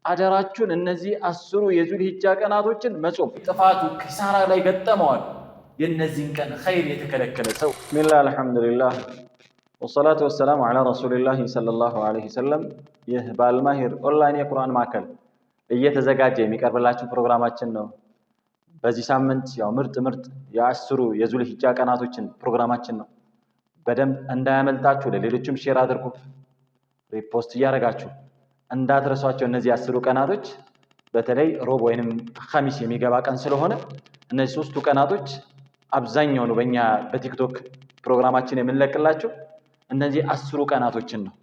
አደራችሁን እነዚህ 10 የዙልሂጃ ቀናቶችን መጾም ጥፋቱ ኪሳራ ላይ ገጠመዋል የነዚህን ቀን ኸይር የተከለከለ ሰው ቢስሚላህ አልሐምዱሊላህ ወሰላቱ ወሰላሙ ዐላ ረሱሊላህ ሰለላሁ ዐለይሂ ወሰለም ይህ በአልማሂር ኦንላይን የቁርአን ማዕከል እየተዘጋጀ የሚቀርብላችሁ ፕሮግራማችን ነው። በዚህ ሳምንት ያው ምርጥ የ10 የዙልሂጃ ቀናቶችን ፕሮግራማችን ነው። በደንብ እንዳያመልጣችሁ ለሌሎችም ሼር አድርጉ፣ ሪፖስት እያደረጋችሁ እንዳትረሷቸው። እነዚህ 10 ቀናቶች በተለይ ሮብ ወይንም ኸሚስ የሚገባ ቀን ስለሆነ እነዚህ 3ቱ ቀናቶች አብዛኛው ነው በእኛ በቲክቶክ ፕሮግራማችን የምንለቅላችሁ እነዚህ 10 ቀናቶችን ነው።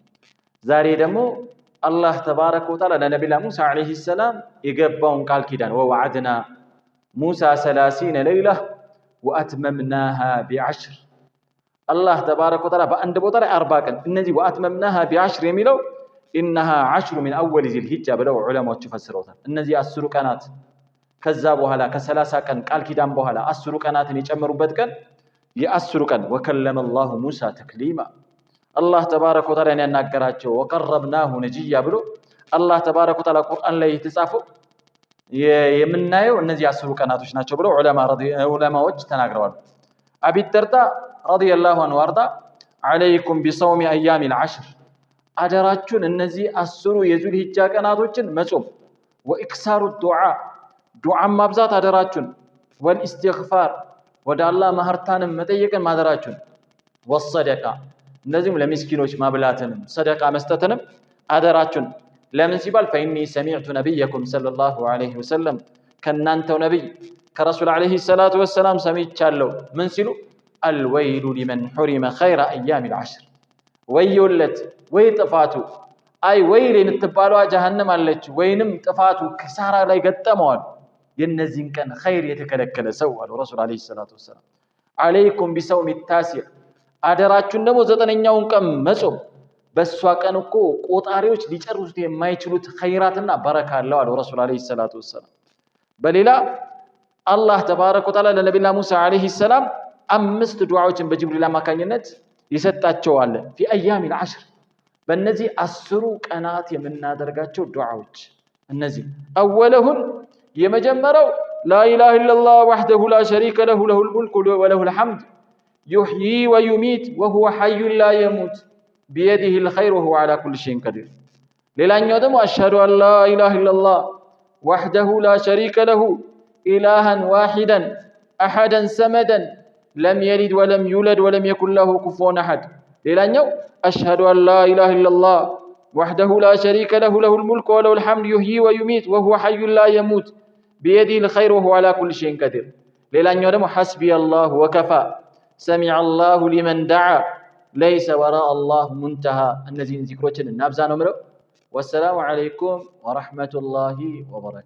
ዛሬ ደግሞ አላህ ተባረከ ወተዓላ ለነቢዩ ሙሳ አለይሂ ሰላም የገባውን ቃል ኪዳን ወወዐድና ሙሳ 30 ለይላ ወአትመምናሃ ቢዐሽር አላህ ተባረከ ወተዓላ በአንድ ቦታ ላይ 40 ቀን እነዚህ ወአትመምናሃ ቢዐሽር የሚለው ኢነሃ ዐሽሩ ሚን አወል ዚልሂጃ ብለው ዑለማዎቹ ፈስረውታል። እነዚህ 10 ቀናት ከዛ በኋላ ከ30 ቀን ቃል ኪዳን በኋላ 10 ቀናትን የጨመሩበት ቀን የ10 ቀን ወከለመ አላሁ ሙሳ ተክሊማ አላህ ተባረከ ወተዓላ ያናገራቸው ወቀረብናሁ ነጂያ ብሎ አላህ ተባረከ ወተዓላ ቁርአን ላይ የተጻፈው የምናየው እነዚህ 10 ቀናቶች ናቸው ብለው ዑለማዎች ተናግረዋል። አቢ ደርዳ ረዲየላሁ ዐንሁ ወርዳ ዐለይኩም ቢሰውሚ አያሚል ዐሽር አደራችሁን እነዚህ 10 የዙልሂጃ ቀናቶችን መጾም ወኢክሳሩ ዱዓ ማብዛት አደራችሁን ወልኢስቲግፋር ወደ አላህ ማህርታንም መጠየቅን ማደራችሁን ወሰደቃ እንደዚሁም ለምስኪኖች ማብላትንም ሰደቃ መስጠትንም አደራችሁን። ለምን ሲባል ፈኢኒ ሰሚዕቱ ነቢየኩም ሰለላሁ ዐለይሂ ወሰለም ከናንተው ነብይ ከረሱል ዐለይሂ ሰላቱ ወሰላም ሰምቻለሁ ምን ሲሉ አልወይሉ ሊመን ሑሪመ ኸይረ አያሚል ዐሽር ወዮለት ወይ ጥፋቱ አይ ወይል የምትባለዋ ጀሃነም አለች ወይንም ጥፋቱ ኪሳራ ላይ ገጠመዋል የነዚህን ቀን ኸይር የተከለከለ ሰው አሉ ረሱል ዐለይሂ ሰላቱ ወሰላም። ዐለይኩም ቢሰውሚ ታሲዕ አደራችሁን ደግሞ 9ኛውን ቀን መጾም በሷ ቀን እኮ ቆጣሪዎች ሊጨርሱት የማይችሉት ኸይራትና በረካ አለው አሉ ረሱል ዐለይሂ ሰላቱ ወሰላም። በሌላ አላህ ተባረከ ወተዓላ ለነቢዩ ሙሳ ዐለይሂ ሰላም 5 ዱዓዎችን በጅብሪል አማካኝነት ይሰጣቸዋል ፊ አያሚል ዐሽር በእነዚህ 10 ቀናት የምናደርጋቸው ዱዓዎች እነዚህ አወለሁን የመጀመሪያው ላኢላሃ ኢለላህ ወህደሁ ላ ሸሪከ ለሁ ለሁል ሙልኩ ወለሁል ሐምድ ዩሕዪ ወዩሚት ወሁወ ሐዩን ላ የሙት ቢየዲሂል ኸይር ወሁወ ዐላ ኩሊ ሸይኢን ቀዲር። ሌላኛው ደግሞ አሽሀዱ አን ላ ኢላሃ ኢለላህ ወህደሁ ላ ሸሪከ ለሁ ኢላሃን ዋሂደን አሐደን ሰመደን ለም የሊድ ወለም ዩለድ ወለም የኩን ለሁ ኩፉወን አሐድ። ሌላኛው አሽሀዱ አን ላ ኢላሃ ኢለላህ ወህደሁ ላ ሸሪከ ለሁ ለሁል ሙልኩ ወለሁል ሐምድ ዩሕዪ ወዩሚት ወሁወ ሐዩን ላ የሙት ቢየዲሂል ኸይር ወሁወ ዐላ ኩሊ ሸይኢን ቀዲር። ሌላኛው ደግሞ ሐስቢየላሁ ወከፋ ሰሚዐ አላሁ ሊመን ደዓ ለይሰ ወራአ አላህ ሙንተሃ። እነዚህን ዚክሮችን እናብዛ ነው የምለው። ወሰላሙ ዐለይኩም ወረሕመቱላሂ ወበረካቱ።